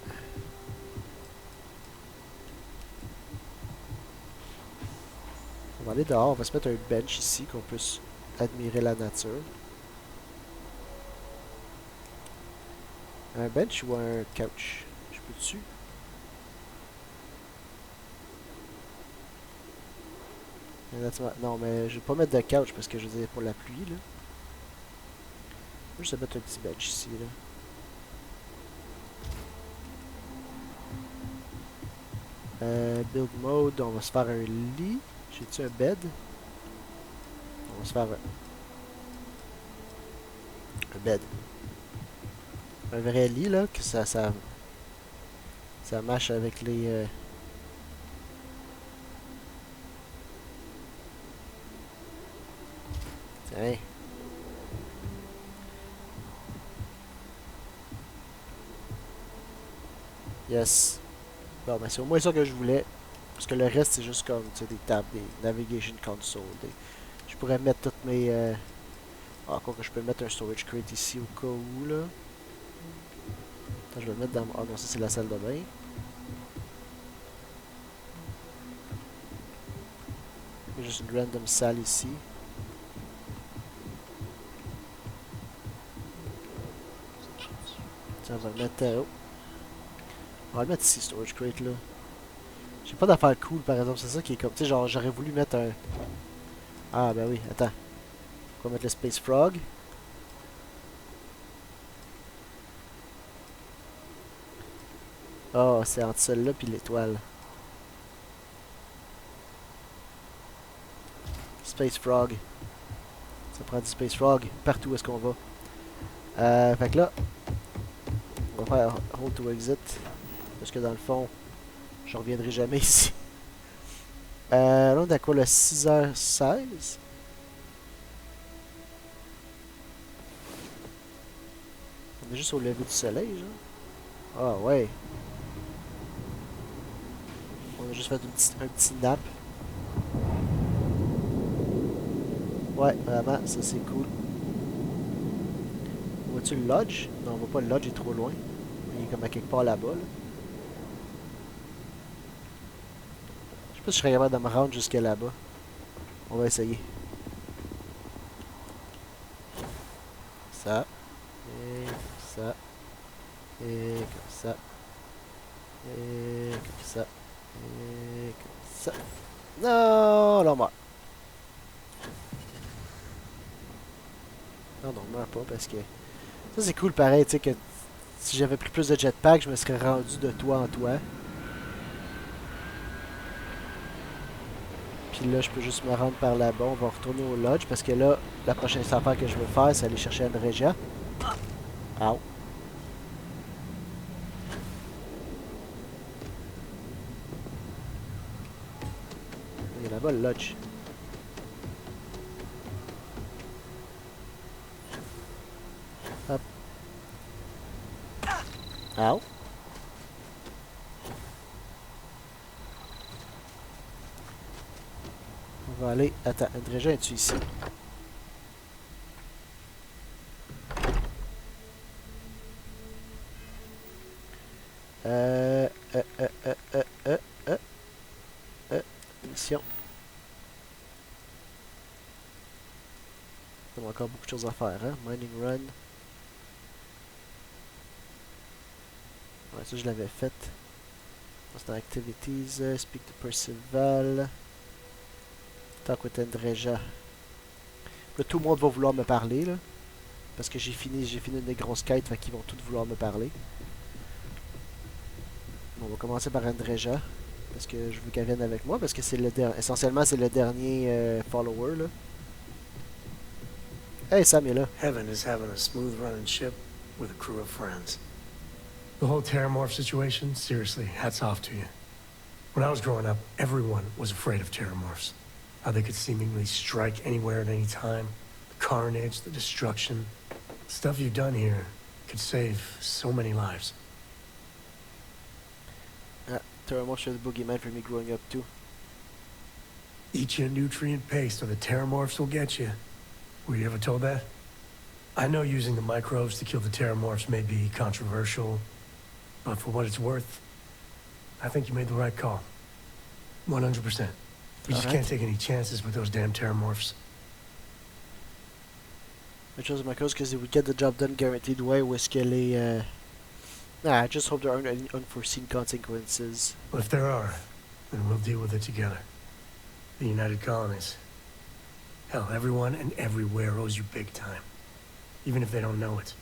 A: va aller dehors, on va se mettre un bench ici, qu'on puisse admirer la nature. Un bench ou un couch? Je peux dessus? Non, mais je vais pas mettre de couch parce que je veux dire pour la pluie, là. Je vais juste mettre un petit bench ici, là. Build mode, on va se faire un lit. J'ai-tu un bed? On va se faire un bed. Un vrai lit, là, que ça matche avec les... Tiens. Yes. Bon, ben c'est au moins ça que je voulais. Parce que le reste, c'est juste comme, tu sais, des tables, des navigation console. Je pourrais mettre toutes mes... Ah, quoi que je peux mettre un storage crate ici au cas où, là. Attends, je vais le mettre dans... Ah non, ça c'est la salle de bain. Il y a juste une random salle ici. Tiens, on va le mettre... oh. On va le mettre ici, storage crate, là. J'ai pas d'affaires cool, par exemple. C'est ça qui est comme... Tu sais, genre, j'aurais voulu mettre un... Ah, ben oui, attends. On va mettre le Space Frog. Oh, c'est entre celle-là puis l'étoile. Space Frog. Ça prend du Space Frog partout où est-ce qu'on va. Fait que là, on va faire Hold to Exit. Parce que dans le fond, je reviendrai jamais ici. Là, on est à quoi, le 6h16? On est juste au lever du soleil, genre. Ah, ouais. On a juste fait un petit nap. Ouais, vraiment, ça c'est cool. Vois-tu le lodge? Non, on voit pas le lodge, il est trop loin. Il est comme à quelque part là-bas. Là. Je sais pas si je serais capable de me rendre jusqu'à là-bas. On va essayer. Ça. Et comme ça. Et comme ça. Et comme ça. Et comme ça. Non, là on meurt. Non, non, meurs pas parce que... Ça c'est cool pareil, tu sais que si j'avais pris plus de jetpack, je me serais rendu de toit en toit. Puis là, je peux juste me rendre par là-bas. On va retourner au lodge parce que là, la prochaine affaire que je veux faire, c'est aller chercher Andreja. Ow. Il est là-bas le lodge. Hop. Ow. On va aller... Attends, Andreja, es-tu ici? Mission. On a encore beaucoup de choses à faire, hein? Mining Run. Ouais, ça je l'avais fait. C'est dans Activities, Speak to Principale. Talk with Andreja. Là, tout le monde va vouloir me parler, là. Parce que j'ai fini une des grosses quêtes, fait qu'ils vont tous vouloir me parler. On va commencer par Andreja. Parce que je veux qu'elle vienne avec moi, parce que c'est essentiellement c'est le dernier follower, là. Hey, Sam est là.
N: Heaven is having a smooth running ship with a crew of friends.
O: The whole terramorph situation, seriously, hats off to you. When I was growing up, everyone was afraid of terramorphs. How they could seemingly strike anywhere at any time. The carnage, the destruction. The stuff you've done here could save so many lives.
A: Terramorphs are the boogeyman for me growing up too.
O: Eat you a nutrient paste or the terramorphs will get you. Were you ever told that? I know using the microbes to kill the terramorphs may be controversial, but for what it's worth, I think you made the right call. 100%. You just can't take any chances with those damn terramorphs.
A: I chose the microbes because they would get the job done guaranteed way, où est-ce que les... I just hope there aren't any unforeseen consequences.
O: Well, if there are, then we'll deal with it together. The United Colonies. Hell, everyone and everywhere owes you big time. Even if they don't know it.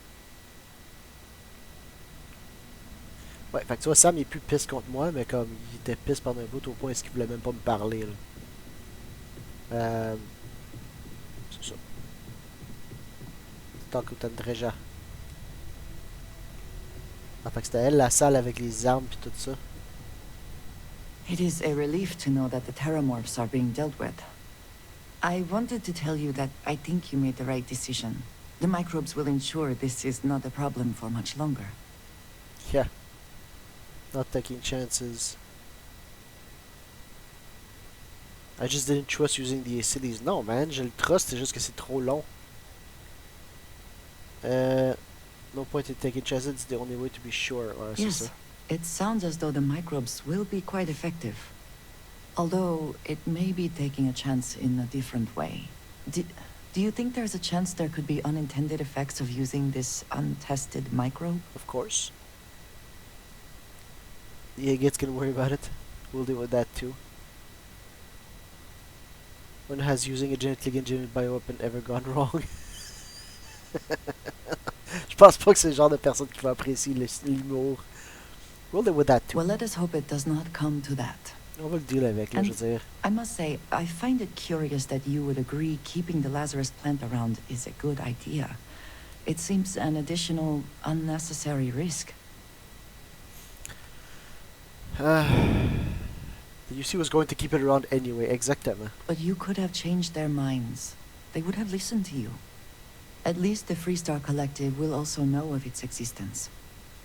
A: Ouais, fait que tu vois, Sam il est plus pisse contre moi, mais comme il était pisse pendant un bout au point est-ce qu'il voulait même pas me parler, là. C'est ça. Tant que Andreja. Ah, fait que c'était elle, la salle avec les armes pis tout ça.
P: It is a relief to know that the terramorphs are being dealt with. I wanted to tell you that I think you made the right decision. The microbes will ensure this is not a problem for much longer.
A: Yeah. Not taking chances. I just didn't trust using the cities. No, man, je le trust, c'est juste que c'est trop long. No point in taking chances, it's the only way to be sure. Ouais,
P: yes, it sounds as though the microbes will be quite effective. Although it may be taking a chance in a different way. Do you think there's a chance there could be unintended effects of using this untested microbe?
A: Of course. The Agate's gonna worry about it. We'll deal with that too. When has using a genetically engineered bioweapon ever gone wrong? Je pense pas que c'est le genre de personne qui va apprécier l'humour. We'll deal with that too.
P: Well, let us hope it does not come to that.
A: On va le deal avec, là, je veux dire.
P: I must say, I find it curious that you would agree keeping the Lazarus plant around is a good idea. It seems an additional, unnecessary risk.
A: The UC was going to keep it around anyway, exactement.
P: But you could have changed their minds. They would have listened to you. At least the Freestar Collective will also know of its existence.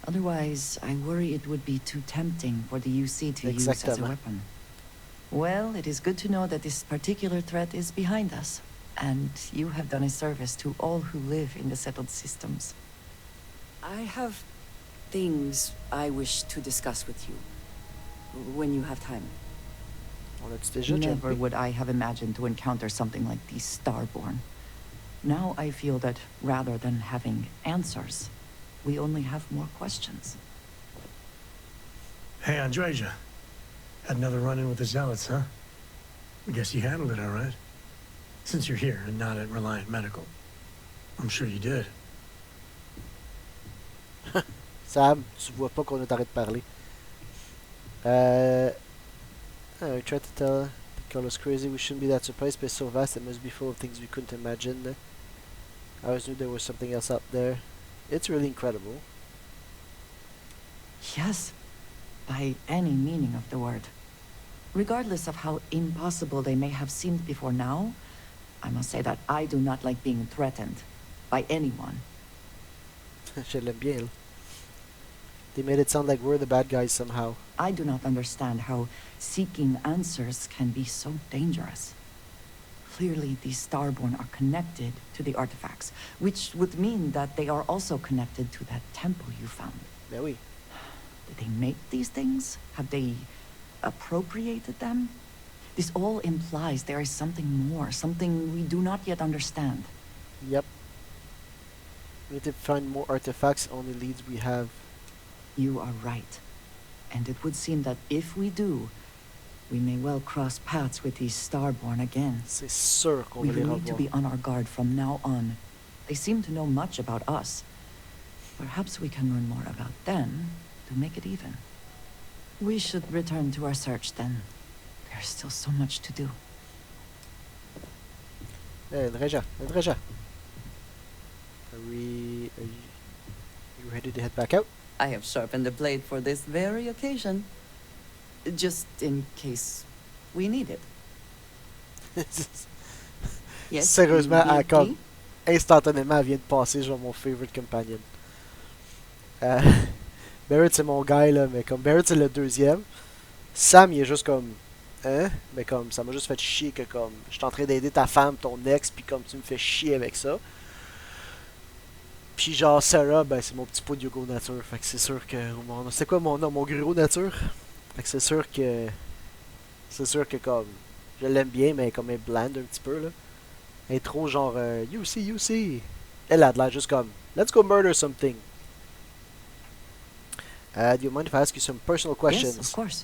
P: Otherwise, I worry it would be too tempting for the UC to use as a weapon. Well, it is good to know that this particular threat is behind us, and you have done a service to all who live in the settled systems.
C: I have things I wish to discuss with you, when you have time.
P: Never would I have imagined to encounter something like these Starborn. Now I feel that rather than having answers, we only have more questions.
O: Hey, Andreja. Had another run-in with the Zealots, huh? I guess you handled it all right. Since you're here and not at Reliant Medical. I'm sure you did.
A: Sam, tu vois pas qu'on a arrêté de parler. I tried to call us crazy. We shouldn't be that surprised, but it's so vast it must be full of things we couldn't imagine. I always knew there was something else out there. It's really incredible.
P: Yes, by any meaning of the word. Regardless of how impossible they may have seemed before now, I must say that I do not like being threatened by anyone.
A: Je l'aime bien, elle. They made it sound like we're the bad guys somehow.
P: I do not understand how seeking answers can be so dangerous. Clearly, these Starborn are connected to the artifacts, which would mean that they are also connected to that temple you found.
A: Ben oui.
P: Did they make these things? Have they appropriated them? This all implies there is something more, something we do not yet understand.
A: Yep. We need to find more artifacts, only leads we have.
P: You are right. And it would seem that if we do, we may well cross paths with these Starborn again.
A: C'est sûr qu'on
P: we
A: va les
P: will need to
A: revoir.
P: be on our guard from now on. They seem to know much about us. Perhaps we can learn more about them to make it even. We should return to our search then. There's still so much to do.
A: Hey, Andreja. Are you ready to head back out?
C: I have sharpened the blade for this very occasion. Just in case we need it. Yes,
A: Sérieusement,
C: you
A: elle,
C: need
A: comme,
C: me?
A: instantanément, elle vient de passer genre mon favorite companion. Barrett, c'est mon gars, là, mais comme Barrett, c'est le deuxième. Sam, il est juste comme... Hein? Mais comme, ça m'a juste fait chier que comme... Je suis en train d'aider ta femme, ton ex, puis comme tu me fais chier avec ça. Puis genre, Sarah, ben c'est mon petit pot de Yogo Nature. Fait que c'est sûr que... C'est quoi mon nom? Mon Guru Nature? Fait que c'est sûr que... C'est sûr que comme... Je l'aime bien, mais comme elle est blande un petit peu, là. Elle est trop genre... you see. Elle a de l'air juste comme... Let's go murder something. Do you mind if I ask you some personal questions?
P: Yes, of course.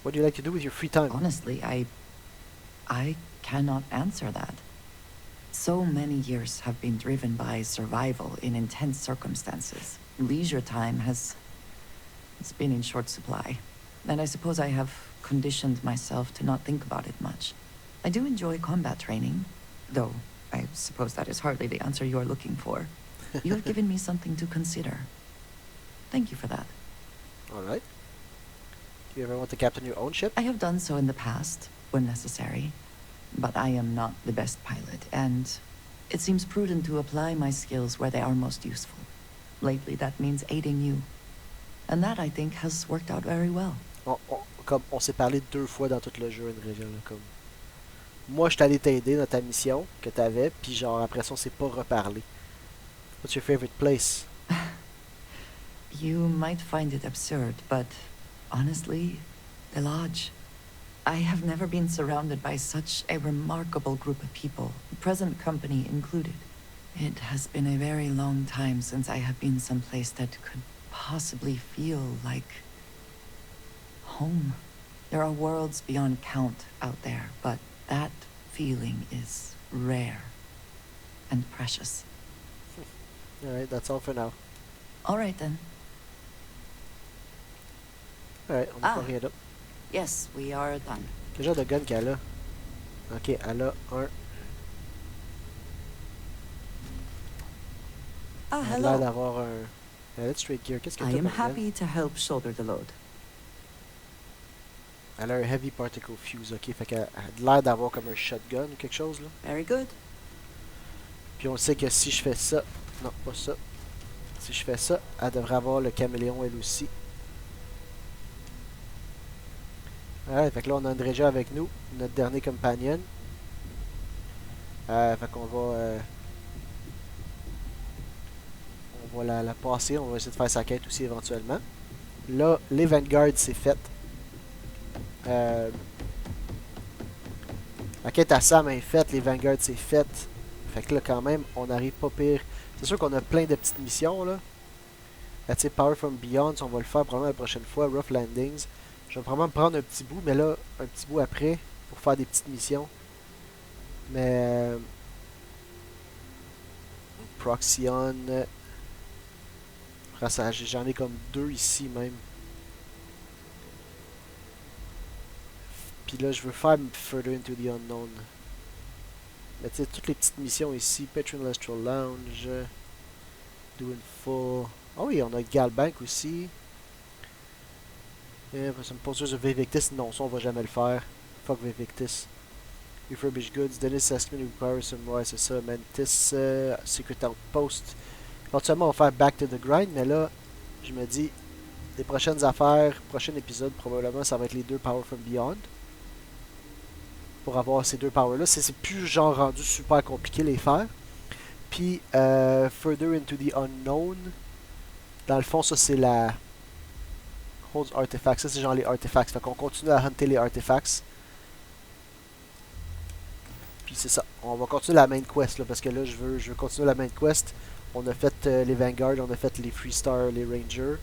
A: What do you like to do with your free time?
P: Honestly, I cannot answer that. So many years have been driven by survival in intense circumstances. Leisure time it's been in short supply. And I suppose I have conditioned myself to not think about it much. I do enjoy combat training, though I suppose that is hardly the answer you are looking for. You have given me something to consider. Thank you for that.
A: Alright. Do you ever want to captain your own ship?
P: I have done so in the past, when necessary. But I am not the best pilot, and it seems prudent to apply my skills where they are most useful. Lately, that means aiding you. And that, I think, has worked out very well.
A: Comme on s'est parlé 2 fois dans tout le jeu, Andrea, là, comme... Moi, je suis allé t'aider dans ta mission que t'avais, puis genre, après ça, on s'est pas reparlé. What's your favorite place?
P: You might find it absurd, but honestly, The Lodge. I have never been surrounded by such a remarkable group of people, present company included. It has been a very long time since I have been someplace that could possibly feel like home. There are worlds beyond count out there, but that feeling is rare and precious.
A: Alright, that's all for now.
P: Alright then.
A: Alright, on n'a pas rien d'autre.
P: Yes, we are done.
A: Quel genre de gun qu'elle a? Ok, elle a un.
Q: Ah,
A: Elle a l'air
Q: hello.
A: d'avoir un. Elle a straight gear. Qu'est-ce que
Q: I
A: t'as
Q: am
A: comme gun?
Q: happy to help shoulder the load.
A: Elle a un heavy particle fuse, ok. Fait qu'elle a l'air d'avoir comme un shotgun ou quelque chose là.
Q: Very good.
A: Puis on sait que si je fais ça. Non, pas ça. Si je fais ça, elle devrait avoir le caméléon elle aussi. Ouais, fait que là on a Andreja avec nous, notre dernier compagnon. Fait qu'on va. On va la passer, on va essayer de faire sa quête aussi éventuellement. Là, les Vanguard c'est fait. La quête à Sam est faite, les Vanguard c'est fait. Fait que là quand même, on arrive pas pire. C'est sûr qu'on a plein de petites missions là. Tu sais, Power from Beyond, on va le faire probablement la prochaine fois. Rough Landings. Je vais probablement prendre un petit bout, mais là, un petit bout après, pour faire des petites missions. Mais... Proxion... J'en ai comme 2 ici même. Puis là, je veux faire Further into the Unknown. Mais tu sais, toutes les petites missions ici. Patron Lustral Lounge. Doing Full... Oh oui, on a Galbank aussi. Ça me pose juste Vivictis. Non, ça on va jamais le faire. Fuck Vivictis. Refurbished Goods. Dennis Saskman Require some Roy, c'est ça. Mantis. Secret Outpost. Éventuellement, on va faire Back to the Grind. Mais là, je me dis, les prochaines affaires, prochain épisode, probablement, ça va être les 2 Power from Beyond. Pour avoir ces 2 powers-là. C'est plus genre rendu super compliqué les faire. Puis, Further into the Unknown. Dans le fond, ça c'est la... Holds Artifacts. Ça c'est genre les artifacts. Fait qu'on continue à hunter les artifacts. Puis c'est ça. On va continuer la main quest là, parce que là je veux continuer la main quest. On a fait les Vanguard, on a fait les Freestar, les Rangers.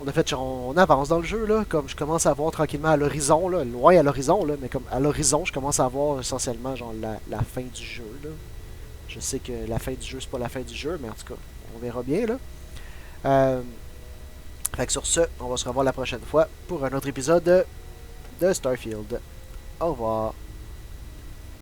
A: On a fait... On avance dans le jeu là. Comme je commence à voir tranquillement à l'horizon là. Loin à l'horizon là. Mais comme à l'horizon, je commence à voir essentiellement genre la fin du jeu là. Je sais que la fin du jeu, c'est pas la fin du jeu, mais en tout cas, on verra bien là. Fait que sur ce, on va se revoir la prochaine fois pour un autre épisode de Starfield. Au revoir.